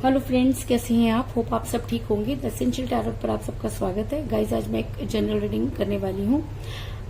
Hello friends, कैसे हैं आप? होप आप सब ठीक होंगे। द एसेंशियल टैरोट पर आप सबका स्वागत है। गाइज, आज मैं एक जनरल रीडिंग करने वाली हूँ।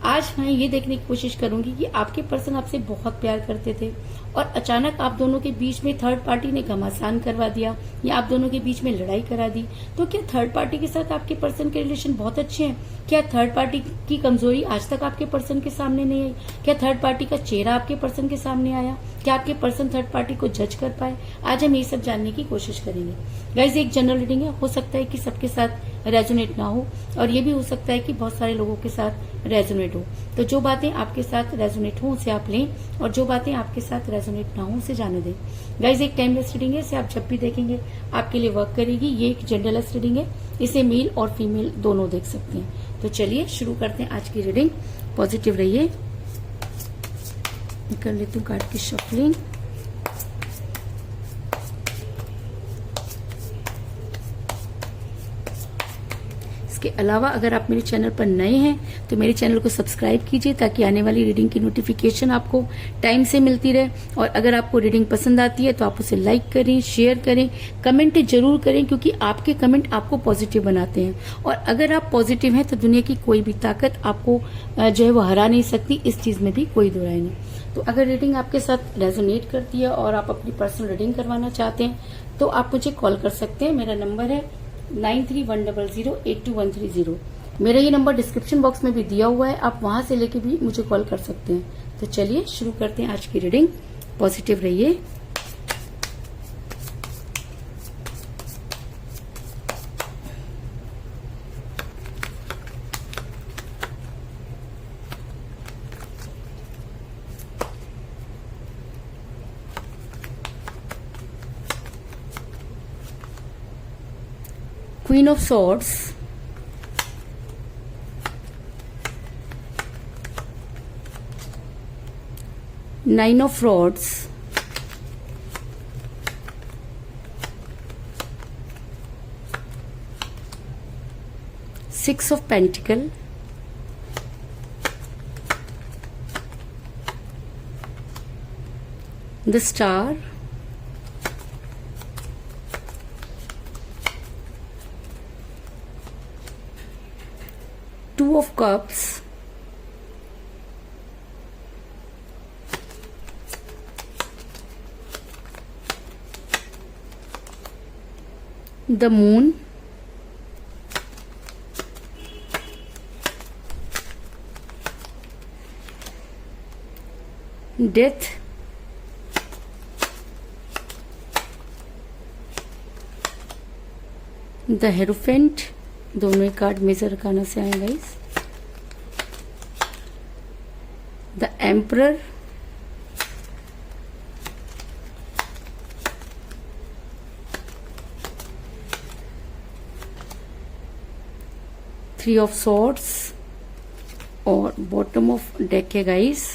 आज मैं ये देखने की कोशिश करूंगी कि आपके पर्सन आपसे बहुत प्यार करते थे और अचानक आप दोनों के बीच में थर्ड पार्टी ने घमासान करवा दिया या आप दोनों के बीच में लड़ाई करा दी। तो क्या थर्ड पार्टी के साथ आपके पर्सन के रिलेशन बहुत अच्छे हैं? क्या थर्ड पार्टी की कमजोरी आज तक आपके पर्सन के सामने नहीं आई? क्या थर्ड पार्टी का चेहरा आपके पर्सन के सामने आया? क्या आपके पर्सन थर्ड पार्टी को जज कर पाए? आज हम ये सब जानने की कोशिश करेंगे। गाइज, एक जनरल रीडिंग है, हो सकता है कि सबके साथ रेजोनेट ना हो और ये भी हो सकता है कि बहुत सारे लोगों के साथ रेजोनेट हो। तो जो बातें आपके साथ रेजोनेट हो उसे आप लें और जो बातें आपके साथ रेजोनेट ना हो उसे जाने दें। गाइज, एक टाइमलेस रीडिंग है, इसे आप जब भी देखेंगे आपके लिए वर्क करेगी। ये एक जेंडरलेस रीडिंग है, इसे मेल और फीमेल दोनों देख सकते हैं। तो चलिए शुरू करते हैं आज की रीडिंग। पॉजिटिव रहिए। कर लेती हूँ कार्ड की शफलिंग। इसके अलावा अगर आप मेरे चैनल पर नए हैं तो मेरे चैनल को सब्सक्राइब कीजिए ताकि आने वाली रीडिंग की नोटिफिकेशन आपको टाइम से मिलती रहे। और अगर आपको रीडिंग पसंद आती है तो आप उसे लाइक करें, शेयर करें, कमेंट जरूर करें, क्योंकि आपके कमेंट आपको पॉजिटिव बनाते हैं। और अगर आप पॉजिटिव हैं तो दुनिया की कोई भी ताकत आपको जो है वो हरा नहीं सकती। इस चीज में भी कोई दो राय नहीं। तो अगर रीडिंग आपके साथ रेजोनेट करती है और आप अपनी पर्सनल रीडिंग करवाना चाहते हैं तो आप मुझे कॉल कर सकते हैं। मेरा नंबर है 9310082130। मेरा ये नंबर डिस्क्रिप्शन बॉक्स में भी दिया हुआ है, आप वहां से लेके भी मुझे कॉल कर सकते हैं। तो चलिए शुरू करते हैं आज की रीडिंग। पॉजिटिव रहिए। Queen of Swords, Nine of Rods, Six of Pentacles, the Star, Two of Cups, the Moon, Death, the Hierophant। दोनों ही कार्ड मेजर करने से आए guys. The emperor, three of swords और बॉटम ऑफ डेक है guys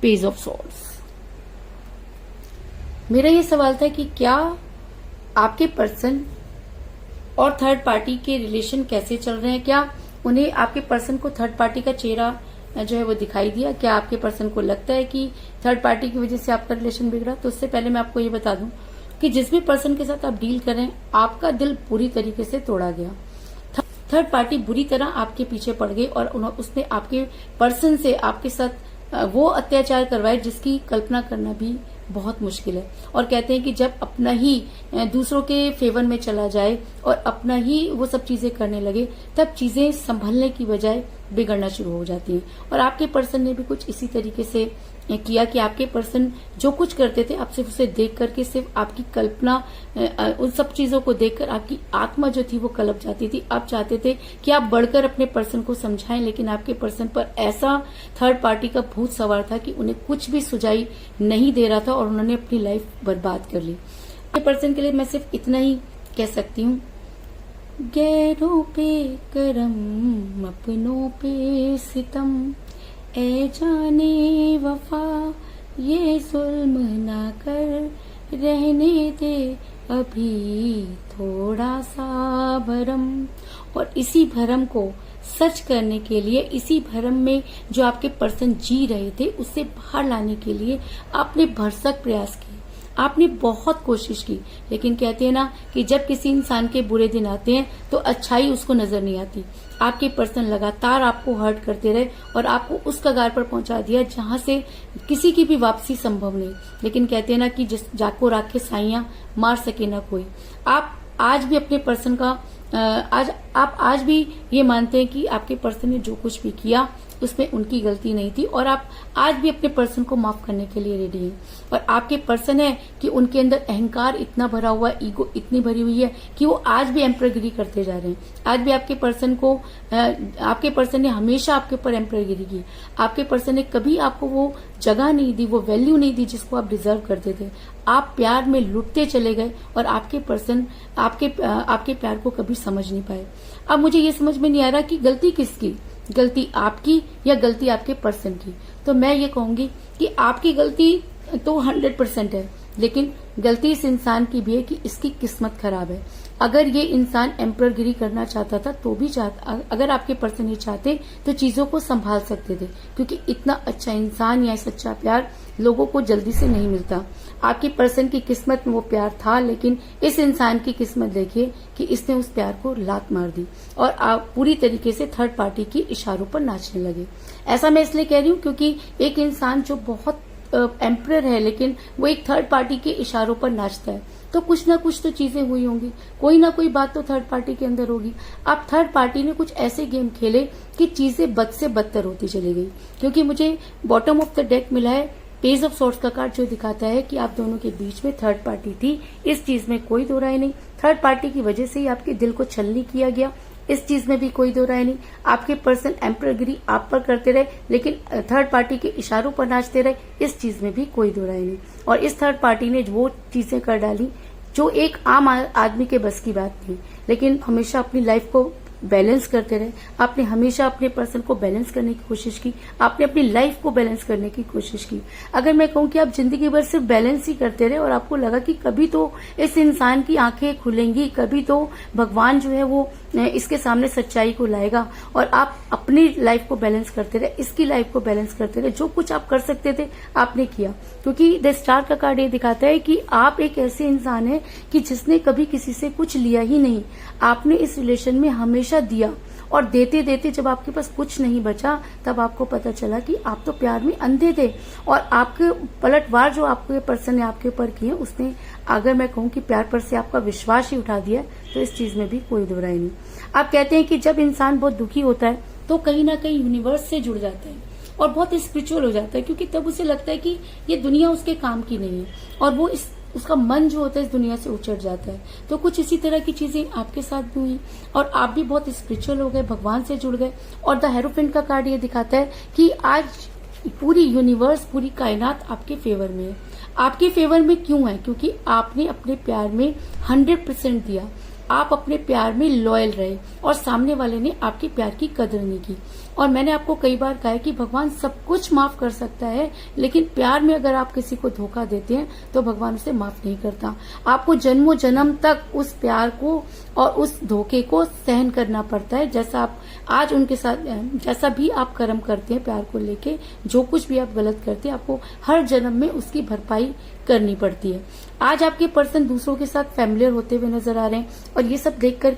page of swords. मेरा ये सवाल था कि क्या आपके पर्सन और थर्ड पार्टी के रिलेशन कैसे चल रहे हैं? क्या उन्हें आपके पर्सन को थर्ड पार्टी का चेहरा जो है वो दिखाई दिया? क्या आपके पर्सन को लगता है कि थर्ड पार्टी की वजह से आपका रिलेशन बिगड़ा? तो उससे पहले मैं आपको ये बता दूं कि जिस भी पर्सन के साथ आप डील कर रहे हैं आपका दिल पूरी तरीके से तोड़ा गया। थर्ड पार्टी बुरी तरह आपके पीछे पड़ गई और उसने आपके पर्सन से आपके साथ वो अत्याचार करवाए जिसकी कल्पना करना भी बहुत मुश्किल है। और कहते हैं कि जब अपना ही दूसरों के फेवर में चला जाए और अपना ही वो सब चीजें करने लगे तब चीजें संभलने की बजाय बिगड़ना शुरू हो जाती हैं। और आपके पर्सन ने भी कुछ इसी तरीके से किया कि आपके पर्सन जो कुछ करते थे आप सिर्फ उसे देख करके, सिर्फ आपकी कल्पना, उन सब चीजों को देखकर आपकी आत्मा जो थी वो कलप जाती थी। आप चाहते थे कि आप बढ़कर अपने पर्सन को समझाएं, लेकिन आपके पर्सन पर ऐसा थर्ड पार्टी का भूत सवार था कि उन्हें कुछ भी सुझाई नहीं दे रहा था और उन्होंने अपनी लाइफ बर्बाद कर ली। अपने पर्सन के लिए मैं सिर्फ इतना ही कह सकती हूँ, गैरों पे करम अपनों पे सितम, ए जाने वफा ये जुल्म ना कर, रहने दे अभी थोड़ा सा भरम। और इसी भरम को सच करने के लिए, इसी भरम में जो आपके पर्सन जी रहे थे उससे बाहर लाने के लिए आपने भरसक प्रयास किए। आपने बहुत कोशिश की, लेकिन कहते हैं ना कि जब किसी इंसान के बुरे दिन आते हैं तो अच्छाई उसको नजर नहीं आती। आपके पर्सन लगातार आपको हर्ट करते रहे और आपको उस कगार पर पहुंचा दिया जहां से किसी की भी वापसी संभव नहीं। लेकिन कहते हैं ना कि जिस जाको राख के साइयां मार सके ना कोई। आप आज भी अपने पर्सन का आज भी ये मानते हैं कि आपके पर्सन ने जो कुछ भी किया उसमें उनकी गलती नहीं थी, और आप आज भी अपने पर्सन को माफ करने के लिए रेडी हैं। और आपके पर्सन है कि उनके अंदर अहंकार इतना भरा हुआ, ईगो इतनी भरी हुई है कि वो आज भी एम्परगिरी करते जा रहे हैं। आज भी आपके पर्सन ने हमेशा आपके ऊपर एम्परगिरी की। आपके पर्सन ने कभी आपको वो जगह नहीं दी, वो वैल्यू नहीं दी जिसको आप डिजर्व करते थे। आप प्यार में लुटते चले गए और आपके पर्सन आपके प्यार को कभी समझ नहीं पाए। अब मुझे ये समझ में नहीं आ रहा कि गलती किसकी, गलती आपकी या गलती आपके पर्सन की। तो मैं ये कहूंगी कि आपकी गलती तो 100% है, लेकिन गलती इस इंसान की भी है कि इसकी किस्मत खराब है। अगर ये इंसान एम्परगिरी करना चाहता था तो भी अगर आपके पर्सन ये चाहते तो चीजों को संभाल सकते थे, क्योंकि इतना अच्छा इंसान या सच्चा प्यार लोगों को जल्दी से नहीं मिलता। आपके पर्सन की किस्मत में वो प्यार था, लेकिन इस इंसान की किस्मत देखिए कि इसने उस प्यार को लात मार दी और आप पूरी तरीके से थर्ड पार्टी की इशारों पर नाचने लगे। ऐसा मैं इसलिए कह रही हूँ क्योंकि एक इंसान जो बहुत एम्परर है लेकिन वो एक थर्ड पार्टी के इशारों पर नाचता है, तो कुछ ना कुछ तो चीजें हुई होंगी, कोई ना कोई बात तो थर्ड पार्टी के अंदर होगी। अब थर्ड पार्टी ने कुछ ऐसे गेम खेले कि चीजें बद से बदतर होती चली गई। क्योंकि मुझे बॉटम ऑफ द डेक मिला है पेज ऑफ सॉर्ट्स का कार्ड, जो दिखाता है कि आप दोनों के बीच में थर्ड पार्टी थी। इस चीज में कोई दो राय नहीं। थर्ड पार्टी की वजह से ही आपके दिल को छलनी किया गया, इस चीज में भी कोई दो राय नहीं। आपके पर्सन एम्परगिरी आप पर करते रहे, लेकिन थर्ड पार्टी के इशारों पर नाचते रहे, इस चीज में भी कोई दो राय नहीं। और इस थर्ड पार्टी ने वो चीजें कर डाली जो एक आम आदमी के बस की बात थी, लेकिन हमेशा अपनी लाइफ को बैलेंस करते रहे। आपने हमेशा अपने पर्सन को बैलेंस करने की कोशिश की, आपने अपनी लाइफ को बैलेंस करने की कोशिश की। अगर मैं कहूं कि आप जिंदगी भर सिर्फ बैलेंस ही करते रहे और आपको लगा कि कभी तो इस इंसान की आंखें खुलेंगी, कभी तो भगवान जो है वो इसके सामने सच्चाई को लाएगा, और आप अपनी लाइफ को बैलेंस करते रहे, इसकी लाइफ को बैलेंस करते रहे, जो कुछ आप कर सकते थे आपने किया। क्योंकि द स्टार का कार्ड ये दिखाता है कि आप एक ऐसे इंसान है कि जिसने कभी किसी से कुछ लिया ही नहीं। आपने इस रिलेशन में हमेशा दिया, और देते देते जब आपके पास कुछ नहीं बचा तब आपको पता चला कि आप तो प्यार में अंधे थे। और आपके पलटवार जो आपके पर्सन ने आपके ऊपर किए, उसने अगर मैं कहूं कि प्यार पर से आपका विश्वास ही उठा दिया, तो इस चीज में भी कोई दो राय नहीं। आप कहते हैं कि जब इंसान बहुत दुखी होता है तो कहीं ना कहीं यूनिवर्स से जुड़ जाता है और बहुत स्पिरिचुअल हो जाता है, क्योंकि तब उसे लगता है कि ये दुनिया उसके काम की नहीं है, और वो उसका मन जो होता है इस दुनिया से उचट जाता है। तो कुछ इसी तरह की चीजें आपके साथ भी हुई और आप भी बहुत स्पिरिचुअल हो गए, भगवान से जुड़ गए। और द हेरोफेंट का कार्ड ये दिखाता है कि आज पूरी यूनिवर्स, पूरी कायनात आपके फेवर में है। आपके फेवर में क्यों है? क्योंकि आपने अपने प्यार में 100% दिया, आप अपने प्यार में लॉयल रहे, और सामने वाले ने आपके प्यार की कदर नहीं की। और मैंने आपको कई बार कहा है कि भगवान सब कुछ माफ कर सकता है, लेकिन प्यार में अगर आप किसी को धोखा देते हैं तो भगवान उसे माफ नहीं करता। आपको जन्मों जन्म तक उस प्यार को और उस धोखे को सहन करना पड़ता है। जैसा आप आज उनके साथ, जैसा भी आप कर्म करते हैं प्यार को लेके, जो कुछ भी आप गलत करते हैं, आपको हर जन्म में उसकी भरपाई करनी पड़ती है। आज आपके पर्सन दूसरों के साथ फैमिलियर होते हुए नजर आ रहे हैं, और ये सब देखकर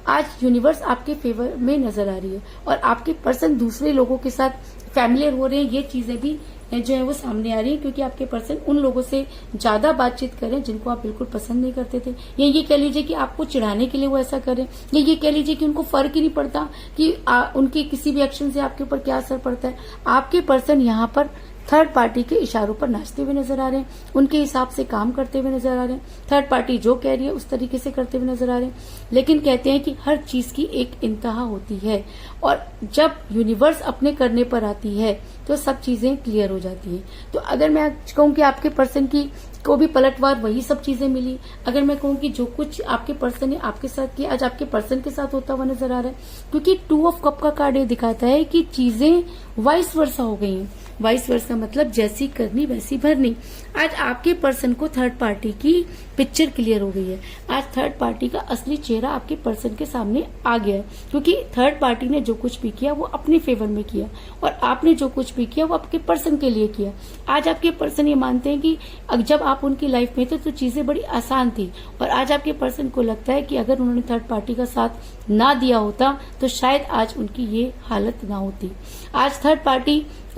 आज यूनिवर्स आपके फेवर में नजर आ रही है, और आपके पर्सन दूसरे लोगों के साथ फैमिलियर हो रहे हैं। ये चीजें भी जो है वो सामने आ रही है, क्योंकि आपके पर्सन उन लोगों से ज्यादा बातचीत करें जिनको आप बिल्कुल पसंद नहीं करते थे, या ये कह लीजिए कि आपको चिढ़ाने के लिए वो ऐसा करें, या ये कह लीजिए कि उनको फर्क ही नहीं पड़ता कि उनके किसी भी एक्शन से आपके ऊपर क्या असर पड़ता है। आपके पर्सन यहाँ पर थर्ड पार्टी के इशारों पर नाचते हुए नजर आ रहे हैं, उनके हिसाब से काम करते हुए नजर आ रहे हैं, थर्ड पार्टी जो कह रही है उस तरीके से करते हुए नजर आ रहे हैं। लेकिन कहते हैं कि हर चीज की एक इंतहा होती है, और जब यूनिवर्स अपने करने पर आती है तो सब चीजें क्लियर हो जाती हैं। तो अगर मैं कहूँ कि आपके पर्सन की को भी पलटवार वही सब चीजें मिली, अगर मैं कहूँ कि जो कुछ आपके पर्सन ने आपके साथ किया आज आपके पर्सन के साथ होता हुआ नजर आ रहा है, क्योंकि 2 ऑफ कप का कार्ड ये दिखाता है कि चीजें वाइस वर्सा हो गई हैं। वाइस वर्सा मतलब जैसी करनी वैसी भरनी। आज आपके पर्सन को थर्ड पार्टी की पिक्चर क्लियर हो गई है। आज थर्ड पार्टी का असली चेहरा आपके पर्सन के सामने आ गया है, क्योंकि थर्ड पार्टी ने जो कुछ भी किया वो अपने फेवर में किया, और आपने जो कुछ भी किया वो आपके पर्सन के लिए किया। आज आपके पर्सन ये मानते हैं कि जब आप उनकी लाइफ में थे तो चीजें बड़ी आसान थी, और आज आपके पर्सन को लगता है कि अगर उन्होंने थर्ड पार्टी का साथ ना दिया होता तो शायद आज उनकी ये हालत ना होती।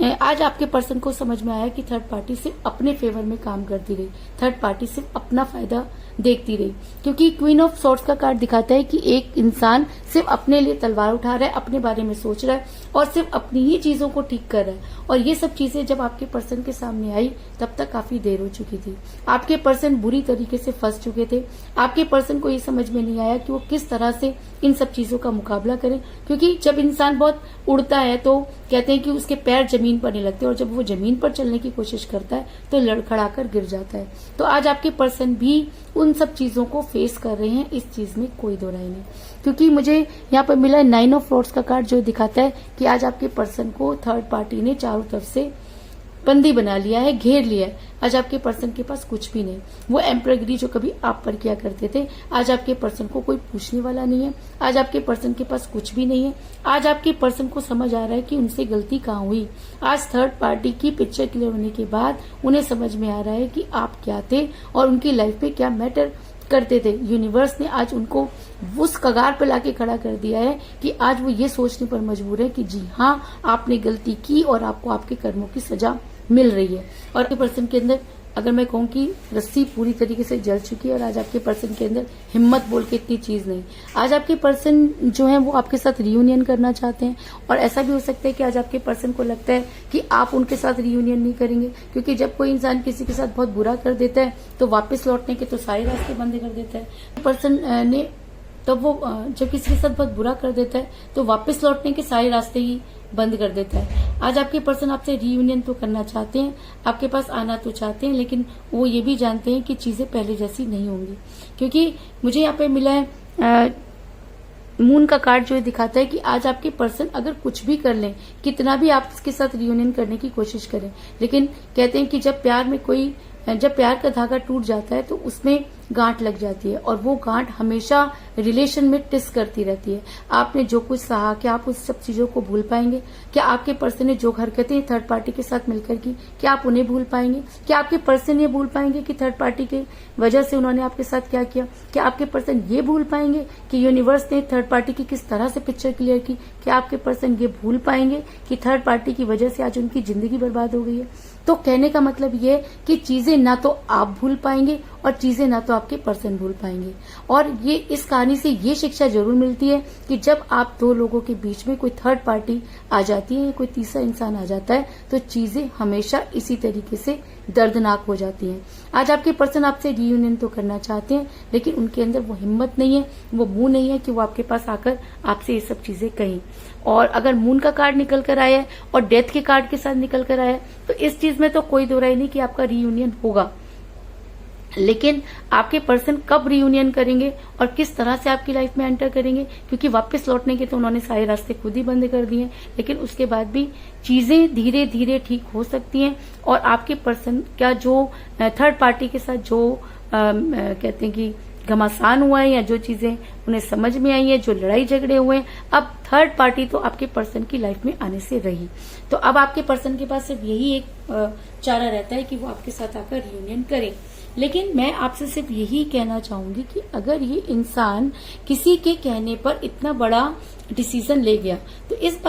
आज आपके पर्सन को समझ में आया कि थर्ड पार्टी सिर्फ अपने फेवर में काम करती रही, थर्ड पार्टी सिर्फ अपना फायदा देखती रही, क्योंकि क्वीन ऑफ सॉर्ड्स का कार्ड दिखाता है कि एक इंसान सिर्फ अपने लिए तलवार उठा रहा है, अपने बारे में सोच रहा है और सिर्फ अपनी ही चीजों को ठीक कर रहा है। और ये सब चीजें जब आपके पर्सन के सामने आई तब तक काफी देर हो चुकी थी। आपके पर्सन बुरी तरीके से फंस चुके थे। आपके पर्सन को ये समझ में नहीं आया कि वो किस तरह से इन सब चीजों का मुकाबला करें, क्योंकि जब इंसान बहुत उड़ता है तो कहते हैं कि उसके पैर जमीन पर नहीं लगते, और जब वो जमीन पर चलने की कोशिश करता है तो लड़खड़ाकर गिर जाता है। तो आज आपके पर्सन भी उन सब चीजों को फेस कर रहे हैं, इस चीज में कोई दो राय नहीं। क्योंकि मुझे यहाँ पर मिला है 9 ऑफ स्वॉर्ड्स का कार्ड, जो दिखाता है कि आज आपके पर्सन को थर्ड पार्टी ने चारों तरफ से बंदी बना लिया है, घेर लिया है। आज आपके पर्सन के पास कुछ भी नहीं। वो एम्परगिरी जो कभी आप पर किया करते थे, आज आपके पर्सन को कोई पूछने वाला नहीं है। आज आपके पर्सन के पास कुछ भी नहीं है। आज आपके पर्सन को समझ आ रहा है कि उनसे गलती कहाँ हुई। आज थर्ड पार्टी की पिक्चर क्लियर होने के बाद उन्हें समझ में आ रहा है कि आप क्या थे और उनकी लाइफ में क्या मैटर करते थे। यूनिवर्स ने आज उनको उस कगार पर लाके खड़ा कर दिया है कि आज वो ये सोचने पर मजबूर है कि जी हाँ, आपने गलती की और आपको आपके कर्मों की सजा मिल रही है। और आपके पर्सन के अंदर अगर मैं कहूँ कि रस्सी पूरी तरीके से जल चुकी है, और आज आपके पर्सन के अंदर हिम्मत बोल के इतनी चीज नहीं। आज आपके पर्सन जो है वो आपके साथ रियूनियन करना चाहते हैं, और ऐसा भी हो सकता है कि आज आपके पर्सन को लगता है कि आप उनके साथ रियूनियन नहीं करेंगे, क्योंकि जब कोई इंसान किसी के साथ बहुत बुरा कर देता है तो वापस लौटने के तो सारे रास्ते बंद कर देता है। पर्सन ने तब वो जब किसी के साथ बहुत बुरा कर देता है तो वापस लौटने के सारे रास्ते ही बंद कर देता है। आज आपके पर्सन आपसे रियूनियन तो करना चाहते हैं, आपके पास आना तो चाहते हैं, लेकिन वो ये भी जानते हैं कि चीजें पहले जैसी नहीं होंगी। क्योंकि मुझे यहाँ पे मिला है मून का कार्ड, जो दिखाता है कि आज आपके पर्सन अगर कुछ भी कर लें, कितना भी आप उसके साथ रियूनियन करने की कोशिश करें, लेकिन कहते हैं कि जब प्यार का धागा टूट जाता है तो उसमें गांठ लग जाती है, और वो गांठ हमेशा रिलेशन में टिस करती रहती है। आपने जो कुछ सहा, क्या आप उस सब चीजों को भूल पाएंगे? क्या आपके पर्सन ने जो हरकतें थर्ड पार्टी के साथ मिलकर की, क्या आप उन्हें भूल पाएंगे? क्या आपके पर्सन ये भूल पाएंगे कि थर्ड पार्टी के वजह से उन्होंने आपके साथ क्या किया? क्या आपके पर्सन ये भूल पाएंगे कि यूनिवर्स ने थर्ड पार्टी की किस तरह से पिक्चर क्लियर की? क्या आपके पर्सन ये भूल पाएंगे कि थर्ड पार्टी की वजह से आज उनकी जिंदगी बर्बाद हो गई है? तो कहने का मतलब ये है कि चीजें ना तो आप भूल पाएंगे और चीजें ना तो आपके पर्सन भूल पाएंगे। और ये इस कहानी से ये शिक्षा जरूर मिलती है कि जब आप दो लोगों के बीच में कोई थर्ड पार्टी आ जाती है या कोई तीसरा इंसान आ जाता है तो चीजें हमेशा इसी तरीके से दर्दनाक हो जाती हैं। आज आपके पर्सन आपसे रियूनियन तो करना चाहते हैं, लेकिन उनके अंदर वो हिम्मत नहीं है, वो मुंह नहीं है कि वो आपके पास आकर आपसे ये सब चीजें कहें। और अगर मून का कार्ड निकल कर आया है और डेथ के कार्ड के साथ निकल कर आया है तो इस चीज में तो कोई दो राय नहीं कि आपका रियूनियन होगा। लेकिन आपके पर्सन कब रियूनियन करेंगे और किस तरह से आपकी लाइफ में एंटर करेंगे, क्योंकि वापस लौटने के तो उन्होंने सारे रास्ते खुद ही बंद कर दिए, लेकिन उसके बाद भी चीजें धीरे धीरे ठीक हो सकती हैं। और आपके पर्सन का जो थर्ड पार्टी के साथ जो कहते हैं कि घमासान हुआ है या जो चीजें उन्हें समझ में आई है, जो लड़ाई झगड़े हुए हैं, अब थर्ड पार्टी तो आपके पर्सन की लाइफ में आने से रही। तो अब आपके पर्सन के पास सिर्फ यही एक चारा रहता है कि वो आपके साथ आकर रियूनियन करें। लेकिन मैं आपसे सिर्फ यही कहना चाहूंगी कि अगर ये इंसान किसी के कहने पर इतना बड़ा डिसीजन ले गया तो इस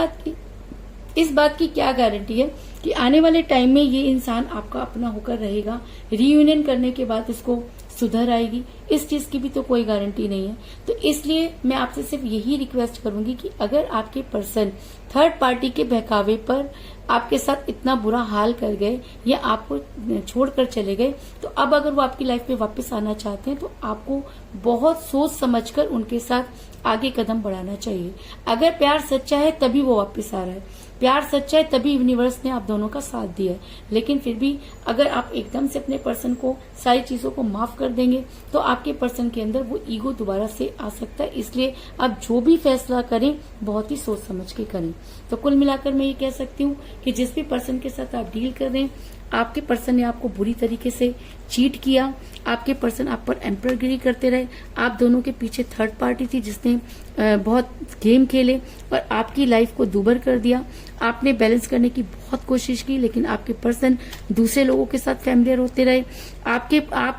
बात की क्या गारंटी है कि आने वाले टाइम में ये इंसान आपका अपना होकर रहेगा, रियूनियन करने के बाद उसको सुधर आएगी? इस चीज की भी तो कोई गारंटी नहीं है। तो इसलिए मैं आपसे सिर्फ यही रिक्वेस्ट करूंगी कि अगर आपके पर्सन थर्ड पार्टी के बहकावे पर आपके साथ इतना बुरा हाल कर गए या आपको छोड़कर चले गए, तो अब अगर वो आपकी लाइफ में वापस आना चाहते हैं तो आपको बहुत सोच समझकर उनके साथ आगे कदम बढ़ाना चाहिए। अगर प्यार सच्चा है तभी वो वापस आ रहा है, प्यार सच्चा है तभी यूनिवर्स ने आप दोनों का साथ दिया है। लेकिन फिर भी अगर आप एकदम से अपने पर्सन को सारी चीजों को माफ कर देंगे तो आपके पर्सन के अंदर वो ईगो दोबारा से आ सकता है। इसलिए आप जो भी फैसला करें बहुत ही सोच समझ के करें। तो कुल मिलाकर मैं ये कह सकती हूँ कि जिस भी पर्सन के साथ आप डील कर रहे हैं, आपके पर्सन ने आपको बुरी तरीके से चीट किया, आपके पर्सन आप पर एम्परगिरी करते रहे, आप दोनों के पीछे थर्ड पार्टी थी जिसने बहुत गेम खेले और आपकी लाइफ को दूभर कर दिया। आपने बैलेंस करने की बहुत कोशिश की, लेकिन आपके पर्सन दूसरे लोगों के साथ फैमिलियर होते रहे। आप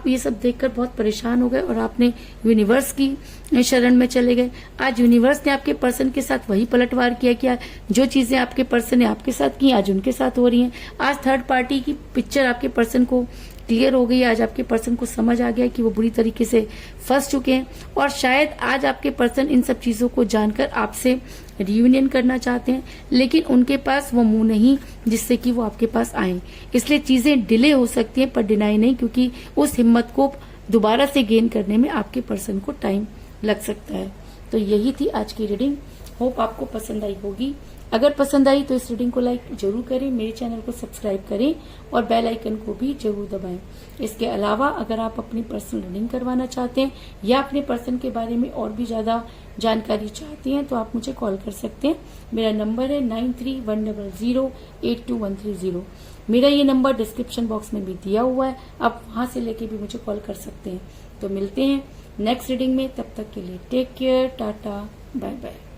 ये सब देखकर बहुत परेशान हो गए और आपने यूनिवर्स की शरण में चले गए। आज यूनिवर्स ने आपके पर्सन के साथ वही पलटवार किया कि जो चीजें आपके पर्सन ने आपके साथ की आज उनके साथ हो रही हैं। आज थर्ड पार्टी की पिक्चर आपके पर्सन को क्लियर हो गई। आज आपके पर्सन को समझ आ गया कि वो बुरी तरीके से फंस चुके हैं और शायद आज आपके पर्सन इन सब चीजों को जानकर आपसे रियूनियन करना चाहते हैं, लेकिन उनके पास वो मुंह नहीं जिससे कि वो आपके पास आए। इसलिए चीजें डिले हो सकती हैं पर डिनाई नहीं, क्योंकि उस हिम्मत को दोबारा से गेन करने में आपके पर्सन को टाइम लग सकता है। तो यही थी आज की रीडिंग। होप आपको पसंद आई होगी। अगर पसंद आई तो इस रीडिंग को लाइक जरूर करें, मेरे चैनल को सब्सक्राइब करें और बेल आइकन को भी जरूर दबाएं। इसके अलावा अगर आप अपनी पर्सनल रीडिंग करवाना चाहते हैं या अपने पर्सन के बारे में और भी ज्यादा जानकारी चाहते हैं तो आप मुझे कॉल कर सकते हैं। मेरा नंबर है 9310082130। मेरा ये नंबर डिस्क्रिप्शन बॉक्स में भी दिया हुआ है, आप वहां से लेके भी मुझे कॉल कर सकते हैं। तो मिलते हैं नेक्स्ट रीडिंग में, तब तक के लिए take care, tata, bye bye.